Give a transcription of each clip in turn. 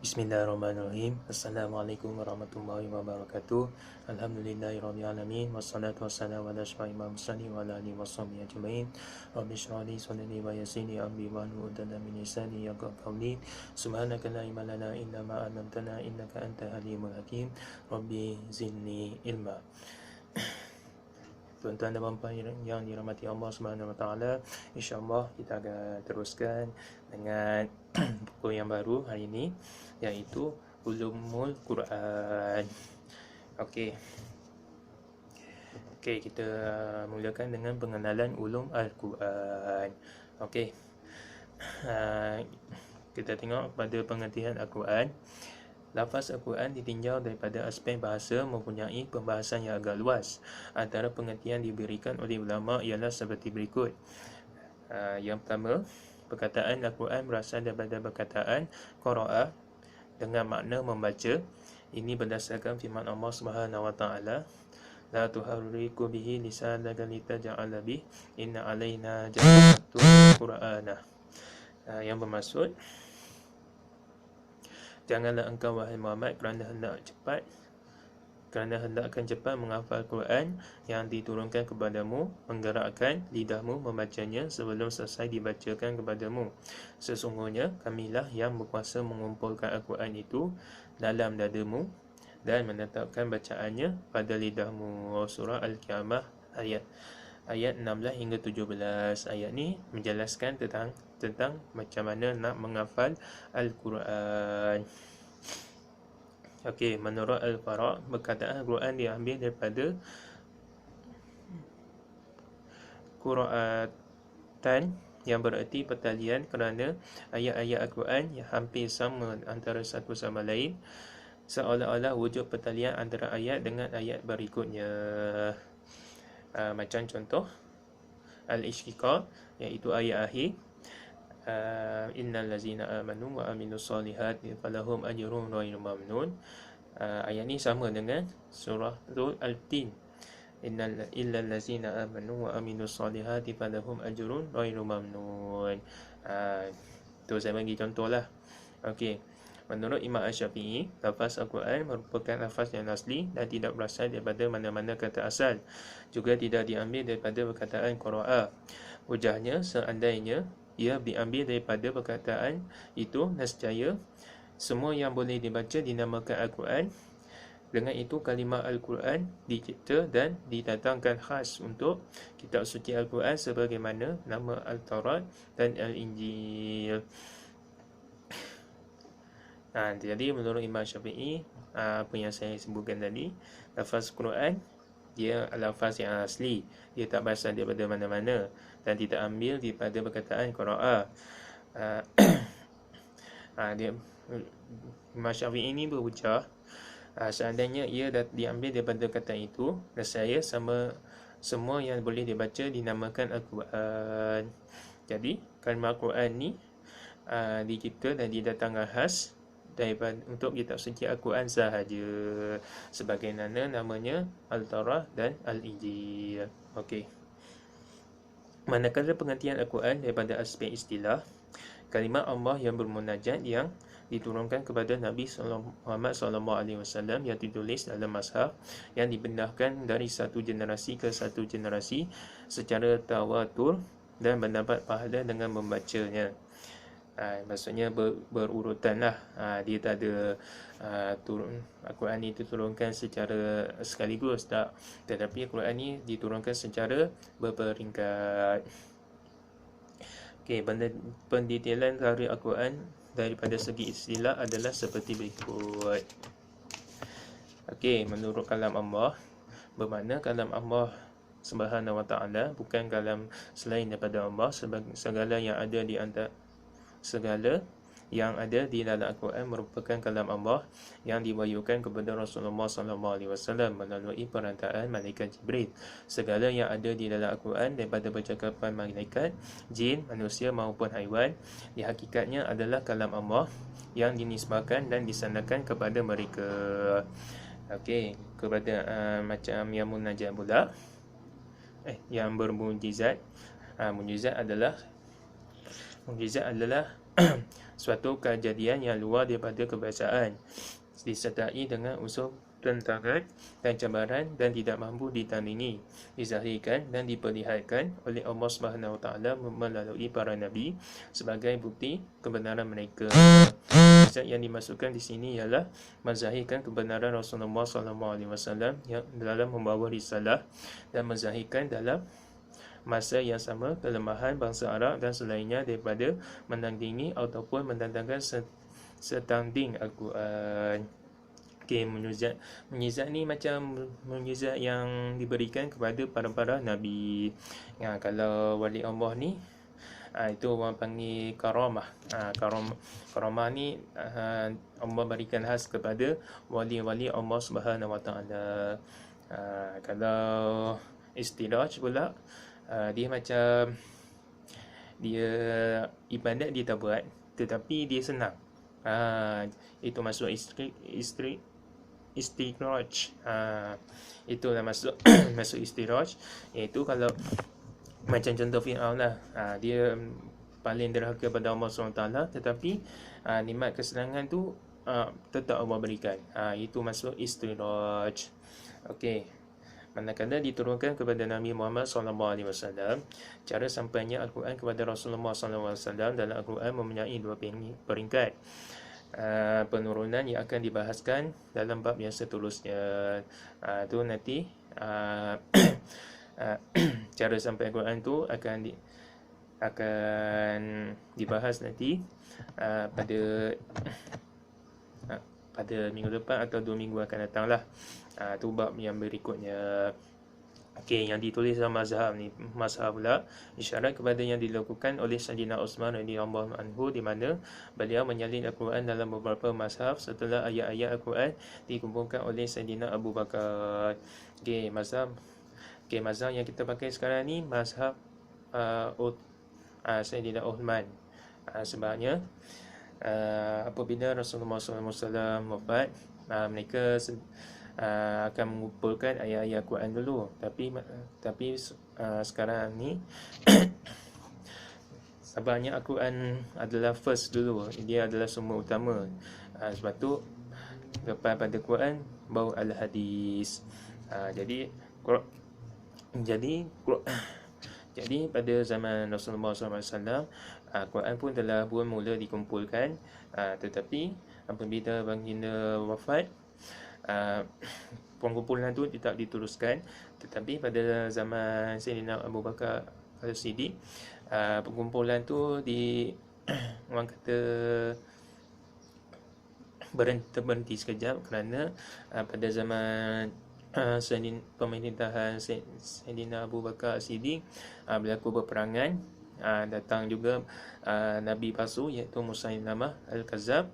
Bismillahirrahmanirrahim. Assalamualaikum warahmatullahi wabarakatuh. Alhamdulillahirrahmanirrahim. Wassalatu wassalamu ala asyrafil mursalin wa ala alihi washabihi ajmain. Rabbi shrah li sadri wa yassir li amri wahlul 'uqdatam min lisani yafqahu qawli. Subhanaka la ilma lana illa ma 'allamtana innaka antal alimul hakim. Rabbi zidni ilma. Tuan-tuan dan puan-puan yang dirahmati Allah Subhanahu wa taala, insya-Allah kita akan teruskan dengan buku yang baru hari ini, iaitu Ulumul Quran. Okey. Kita mulakan dengan pengenalan ulum Al-Quran. Okey. Kita tengok pada pengertian Al-Quran. Lafaz Al-Quran ditinjau daripada aspek bahasa mempunyai pembahasan yang agak luas. Antara pengertian diberikan oleh ulama ialah seperti berikut. Yang pertama, perkataan Al-Quran berasal daripada perkataan qara'a dengan makna membaca. Ini berdasarkan firman Allah Subhanahu wa taala, la tuharriku bihi lisanaka litaj'ala bih inna alaina jam'atul qur'ana. Yang bermaksud, janganlah engkau wahai Muhammad kerana hendakkan cepat menghafal Quran yang diturunkan kepadamu, menggerakkan lidahmu membacanya sebelum selesai dibacakan kepadamu. Sesungguhnya kamilah yang berkuasa mengumpulkan Al-Quran itu dalam dadamu dan menetapkan bacaannya pada lidahmu. Surah Al-Qiyamah ayat 16 hingga 17. Ayat ni menjelaskan tentang macam mana nak menghafal Al-Quran. Okey, menurut Al-Fara', perkataan Al-Quran diambil daripada qira'atan yang bererti pertalian, kerana ayat-ayat Al-Quran yang hampir sama antara satu sama lain, seolah-olah wujud pertalian antara ayat dengan ayat berikutnya. Macam contoh Al-Ishqiqaq, iaitu ayat akhir, innal ladzina amanu wa amilus solihati falahum ajrun ghairu mamnun. Ayat ni sama dengan surah Al-Tin, illal ladzina amanu wa amilus solihati falahum ajrun ghairu mamnun. Tu saya bagi contohlah. Okey. Menurut Imam Asy-Syafi'i, lafaz Al-Quran merupakan lafaz yang asli dan tidak berasal daripada mana-mana kata asal. Juga tidak diambil daripada perkataan qara'a. Hujahnya, seandainya ia diambil daripada perkataan itu, nescaya semua yang boleh dibaca dinamakan Al-Quran. Dengan itu, kalimah Al-Quran dicipta dan didatangkan khas untuk kitab suci Al-Quran sebagaimana nama Al-Taurat dan Al-Injil. Jadi menurut Imam Syafi'i, apa yang saya sebutkan tadi, lafaz Quran dia lafaz yang asli, dia tak berasal daripada mana-mana dan tidak ambil daripada perkataan qara'a. Imam Syafi'i ini berujar, seandainya ia diambil daripada kata itu, nescaya semua yang boleh dibaca dinamakan Al-Quran. Jadi kalimah Al-Quran ni dicipta dan didatangkan khas untuk kitab suci Al-Quran sahaja, sebagaimana namanya Al-Taurat dan Al-Injil. Okey. Manakala pengertian Al-Quran daripada aspek istilah, kalimah Allah yang bermunajat yang diturunkan kepada Nabi Muhammad SAW yang ditulis dalam mushaf yang dipindahkan dari satu generasi ke satu generasi secara tawatur dan mendapat pahala dengan membacanya. Maksudnya berurutan lah. Dia tak ada Al-Quran ni diturunkan secara sekaligus, tak. Tetapi Al-Quran ni diturunkan secara berperingkat. Okey, pendetailan tarikh Al-Quran daripada segi istilah adalah seperti berikut. Okey, menurut kalam Allah, bermakna kalam Allah Subhanahu wa taala bukan kalam selain daripada Allah. Segala yang ada di dalam Al-Quran merupakan kalam Allah yang diwahyukan kepada Rasulullah SAW melalui perantaraan malaikat Jibril. Segala yang ada di dalam Al-Quran daripada percakapan malaikat, jin, manusia maupun haiwan, di hakikatnya adalah kalam Allah yang dinisbahkan dan disandarkan kepada mereka. Okey, kepada macam yang munajat pula, yang bermujizat. Mujizat adalah suatu kejadian yang luar daripada kebiasaan, disertai dengan unsur tentangan dan cabaran dan tidak mampu ditandingi, dizahirkan dan diperlihatkan oleh Allah Subhanahu Wa Taala melalui para nabi sebagai bukti kebenaran mereka. Mukjizat yang dimasukkan di sini ialah menzahirkan kebenaran Rasulullah SAW yang dalam membawa risalah dan menzahirkan dalam masa yang sama kelemahan bangsa Arab dan selainnya daripada menandingi ataupun mendatangkan setanding Al-Quran. Okay, mukjizat ni macam mukjizat yang diberikan kepada para nabi. Kalau wali Allah ni itu orang panggil karamah. Karamah ni Allah berikan khas kepada wali-wali Allah Subhanahu Wa Taala. Kalau istidraj pula, dia macam dia ibadat dia tak buat tetapi dia senang. Itu masuk istidraj. Itulah masuk masuk istidraj, iaitu kalau macam contoh Fir'aun lah, dia paling derhaka pada Allah SWT, tetapi nikmat kesenangan tu tetap Allah berikan. Itu masuk istidraj. Okey. Manakala diturunkan kepada Nabi Muhammad SAW, cara sampainya Al-Quran kepada Rasulullah SAW dalam Al-Quran mempunyai dua peringkat. Penurunan yang akan dibahaskan dalam bab yang seterusnya. Tu nanti cara sampai Al-Quran tu akan dibahas nanti pada minggu depan atau 2 minggu akan datang lah. Tu bab yang berikutnya. Okey, yang ditulis dalam mazhab ni, mazhab pula isyarat kepada yang dilakukan oleh Sayyidina Uthman radhiyallahu anhu, di mana beliau menyalin Al-Quran dalam beberapa mazhab setelah ayat-ayat Al-Quran dikumpulkan oleh Sayyidina Abu Bakar. Okey, mazhab yang kita pakai sekarang ni mazhab Sayyidina Uthman. Sebabnya apabila Rasulullah SAW wafat, mereka akan mengumpulkan ayat-ayat Quran dulu, tapi sekarang ni sebabnya Al-Quran adalah first dulu, dia adalah sumber utama. Sebab tu lepas pada Quran baru al-hadis. Jadi pada zaman Rasulullah SAW, Quran pun telah mula dikumpulkan, tetapi apabila baginda wafat, pengumpulan tu tidak diteruskan. Tetapi pada zaman Sayyidina Abu Bakar As-Siddiq, pengumpulan tu orang kata berhenti sekejap, kerana pada zaman pemerintahan Sayyidina Abu Bakar As-Siddiq berlaku berperangan. Datang juga Nabi palsu iaitu Musailamah Al-Kazzab,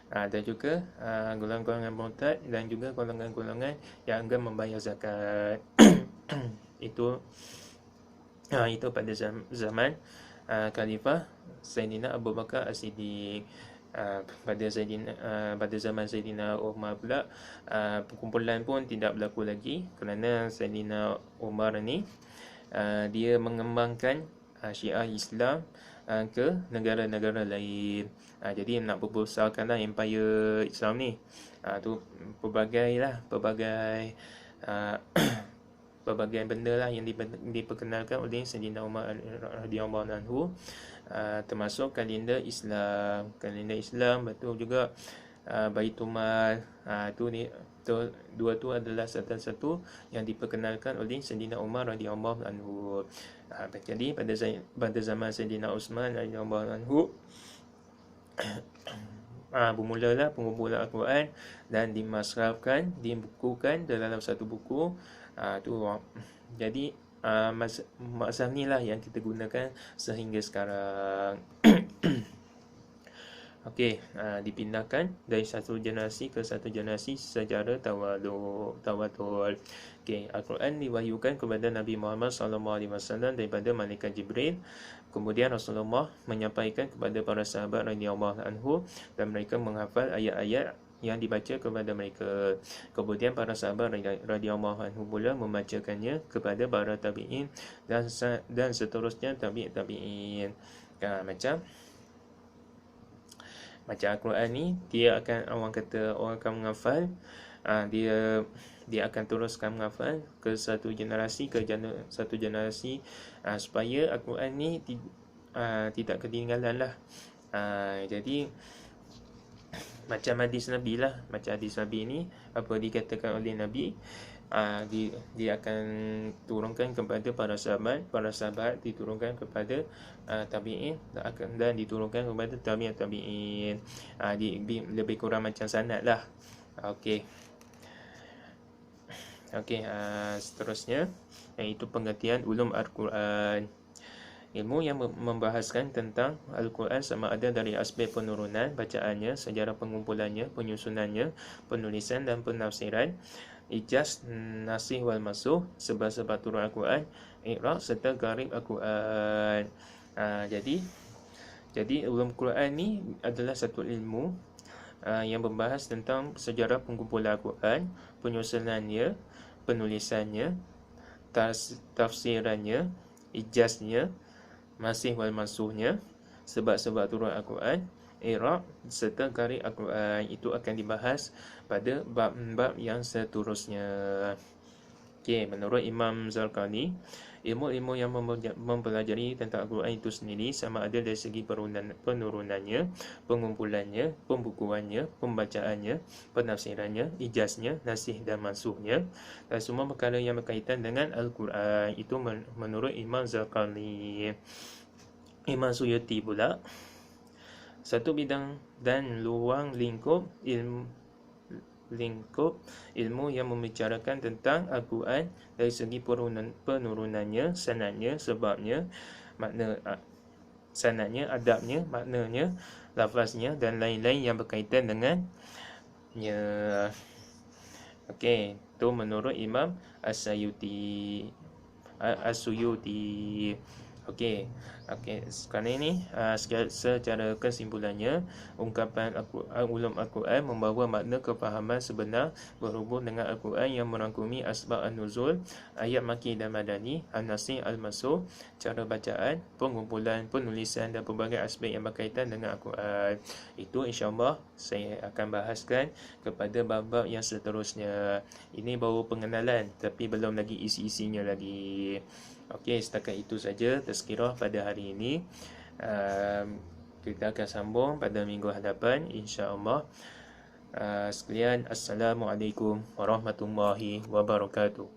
dan juga golongan-golongan murtad dan juga golongan-golongan yang enggan membayar zakat. Itu pada zaman Khalifah Sayyidina Abu Bakar As-Siddiq. Pada zaman Sayyidina Umar pula, perkumpulan pun tidak berlaku lagi, kerana Sayyidina Umar ni dia mengembangkan Syiah Islam ke negara-negara lain. Jadi nak berbesarkanlah empire Islam ni. Tu pelbagai benda lah yang diperkenalkan oleh Sayyidina Umar radhiyallahu anhu, termasuk kalender Islam, betul juga Baitul Mal. Dua tu adalah satu yang diperkenalkan oleh Sayyidina Umar radhiyallahu anhu. Jadi pada zaman Sayyidina Uthman radhiyallahu anhu, bermulalah pengumpulan Al-Quran dan dimasrafkan, dibukukan dalam satu buku. Jadi mazhab ni lah yang kita gunakan sehingga sekarang. Okey, dipindahkan dari satu generasi ke satu generasi secara tawatul. Okey, Al-Quran diwahyukan kepada Nabi Muhammad SAW daripada malaikat Jibril. Kemudian Rasulullah menyampaikan kepada para sahabat radhiyallahu anhu, dan mereka menghafal ayat-ayat yang dibaca kepada mereka. Kemudian para sahabat radhiyallahu anhu pula membacakannya kepada para tabi'in dan seterusnya tabi'in. Macam Macam Al-Quran ni, dia akan, orang kata, orang akan menghafal, dia akan teruskan menghafal ke satu generasi, satu generasi, supaya Al-Quran ni tidak ketinggalan lah. Jadi macam hadis Nabi lah, macam hadis Nabi ni, apa dikatakan oleh Nabi, dia akan turunkan kepada para sahabat diturunkan kepada tabi'in, dan diturunkan kepada tabi'in. Lebih kurang macam sanad lah. Okey. Seterusnya, iaitu pengertian ulum Al-Quran. Ilmu yang membahaskan tentang Al-Quran sama ada dari aspek penurunan, bacaannya, sejarah pengumpulannya, penyusunannya, penulisan dan penafsiran, ijaz, nasih wal masuh, sebab-sebab turun Al-Quran, i'rab serta gharib Al-Quran. Jadi ulum Quran ni adalah satu ilmu yang membahas tentang sejarah pengumpulan Al-Quran, penyusunannya, penulisannya, tafsirannya, ijaznya, masih wal masuhnya, sebab-sebab turun Al-Quran, i'rab serta gharib Al-Quran. Itu akan dibahas pada bab-bab yang seterusnya. Menurut Imam Zarqani, ilmu-ilmu yang mempelajari tentang Al-Quran itu sendiri, sama ada dari segi penurunannya, pengumpulannya, pembukuannya, pembacaannya, penafsirannya, ijaznya, nasih dan mansuhnya, dan semua perkara yang berkaitan dengan Al-Quran. Itu menurut Imam Zarqani. Imam Suyuti pula, satu bidang dan luang lingkup ilmu yang membicarakan tentang Al-Quran dari segi penurunannya, sanadnya, sebabnya, makna sanadnya, adabnya, maknanya, lafaznya dan lain-lain yang berkaitan dengannya. Itu menurut Imam As-Suyuti. Sekarang ini secara kesimpulannya, ungkapan ulum Al-Quran membawa makna kefahaman sebenar berhubung dengan Al-Quran yang merangkumi asbab an-nuzul, ayat maki dan madani, an-nasih, al-masuh, cara bacaan, pengumpulan, penulisan dan pelbagai aspek yang berkaitan dengan Al-Quran. Itu insya-Allah saya akan bahaskan kepada bab-bab yang seterusnya. Ini baru pengenalan, tapi belum lagi isi-isinya lagi. Setakat itu saja tazkirah pada hari ini. Kita akan sambung pada minggu hadapan, insya-Allah. Sekalian, Assalamualaikum warahmatullahi wabarakatuh.